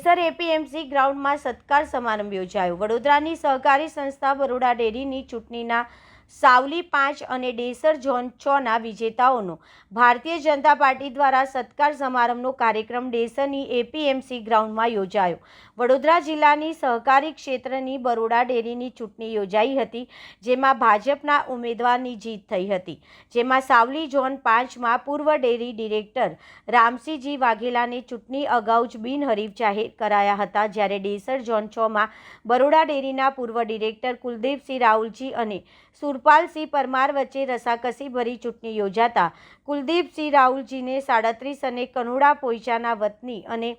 Desar APMC ગ્રાઉન્ડમાં સત્કાર સમારંભ યોજાયો। વડોદરાની સહકારી સંસ્થા બરોડા ડેરીની ચૂંટણીના સાવલી 5 અને ડેસર ઝોન 6ના વિજેતાઓનો ભારતીય જનતા પાર્ટી દ્વારા સત્કાર સમારંભનો કાર્યક્રમ ડેસરની એપીએમસી ગ્રાઉન્ડમાં યોજાયો। વડોદરા જિલ્લાની સહકારી ક્ષેત્રની બરોડા ડેરીની ચૂંટણી યોજાઈ હતી, જેમાં ભાજપના ઉમેદવારની જીત થઈ હતી, જેમાં સાવલી ઝોન 5માં પૂર્વ ડેરી ડિરેક્ટર રામસિંહજી વાઘેલાને ચૂંટણી અગાઉ જ બિનહરીફ જાહેર કરાયા હતા, જ્યારે ડેસર ઝોન 6માં બરોડા ડેરીના પૂર્વ ડિરેક્ટર કુલદીપસિંહ રાહુલજી અને સુરપાલસિંહ પરમાર વચ્ચે રસાકસી ભરી ચૂંટણી યોજાતા કુલદીપસિંહ રાહુલજીને 37 અને કનોડા પોઈચાના વતની અને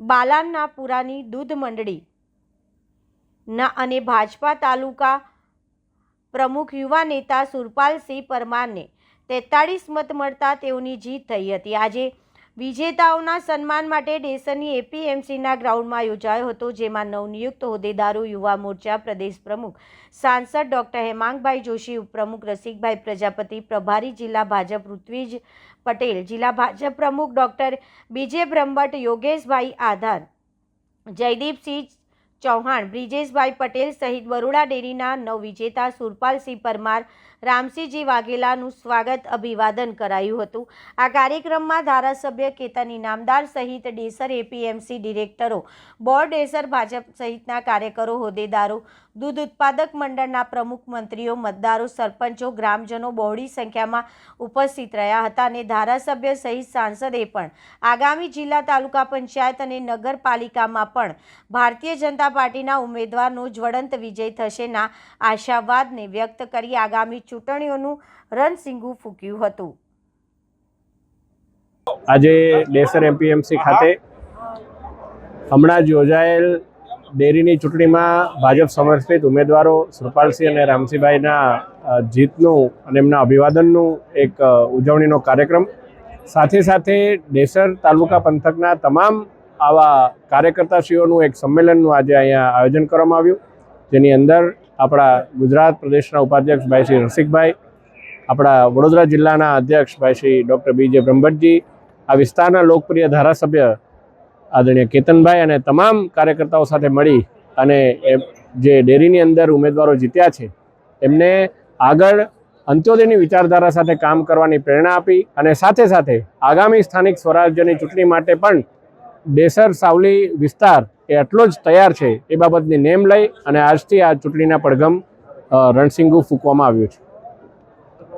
બાલાનના પુરાની દૂધ મંડળીના અને ભાજપા તાલુકા પ્રમુખ યુવા નેતા સુરપાલસિંહ પરમારને 43 મત મળતા તેઓની જીત થઈ હતી। આજે વિજેતાઓના સન્માન માટે ડેસરની એપીએમસીના ગ્રાઉન્ડમાં યોજાયો હતો, જેમાં નવનિયુક્ત હોદ્દેદારો યુવા મોરચા પ્રદેશ પ્રમુખ સાંસદ ડૉક્ટર હેમાંગભાઈ જોશી, ઉપપ્રમુખ રસિકભાઈ પ્રજાપતિ, પ્રભારી જિલ્લા ભાજપ ઋત્વિજ પટેલ, જિલ્લા ભાજપ પ્રમુખ ડૉક્ટર બીજે બ્રહ્મભટ્ટ, યોગેશભાઈ આધાર, જયદીપસિંહ ચૌહાણ, બ્રિજેશભાઈ પટેલ સહિત બરોડા ડેરીના નવવિજેતા સુરપાલસિંહ પરમાર, રામસિંહજી વાઘેલાનું સ્વાગત અભિવાદન કરાયું હતું। આ કાર્યક્રમમાં ધારાસભ્ય કેતન ઇનામદાર સહિત ડેસર એપીએમસી ડિરેક્ટરો, બોર્ડ, ડેસર ભાજપ સહિતના કાર્યકરો, હોદ્દેદારો, દૂધ ઉત્પાદક મંડળના પ્રમુખ, મંત્રીઓ, મતદારો, સરપંચો, ગ્રામજનો બહોળી સંખ્યામાં ઉપસ્થિત રહ્યા હતા અને ધારાસભ્ય સહિત સાંસદે પણ આગામી જિલ્લા, તાલુકા પંચાયત અને નગરપાલિકામાં પણ ભારતીય જનતા પાર્ટીના ઉમેદવારનો જ્વલંત વિજય થશેના આશાવાદને વ્યક્ત કરી આગામી ચૂંટણીઓનું રણસીંગું ફૂંક્યું હતું। આજે ડેસર એપીએમસી ખાતે હમણાં જ યોજાયેલ ડેરીની ચૂંટણીમાં ભાજપ સમર્થિત ઉમેદવારો સુરપાલસિંહ અને રામસિંહભાઈના જીતનું અને એમના અભિવાદનનું એક ઉજવણીનો કાર્યક્રમ, સાથે સાથે ડેસર તાલુકા પંથકના તમામ આવા કાર્યકર્તાશ્રીઓનું એક સંમેલનનું આજે અહીંયા આયોજન કરવામાં આવ્યું, જેની અંદર આપણા ગુજરાત પ્રદેશના ઉપાધ્યક્ષ ભાઈ શ્રી રસિકભાઈ, આપણા વડોદરા જિલ્લાના અધ્યક્ષ ભાઈ શ્રી ડૉક્ટર બીજે બ્રહ્મભટ્ટજી, આ વિસ્તારના લોકપ્રિય ધારાસભ્ય આદરણીય કેતનભાઈ અને તમામ કાર્યકર્તાઓ સાથે મળી અને જે ડેરીની અંદર ઉમેદવારો જીત્યા છે એમને આગળ અંત્યોદયની વિચારધારા સાથે કામ કરવાની પ્રેરણા આપી અને સાથે સાથે આગામી સ્થાનિક સ્વરાજ્યની ચૂંટણી માટે પણ ડેસર સાવલી વિસ્તાર એ એટલો જ તૈયાર છે એ બાબતની નેમ લઈ અને આજથી આ ચૂંટણીના પડઘમ રણસીંગું ફૂંકવામાં આવ્યું છે।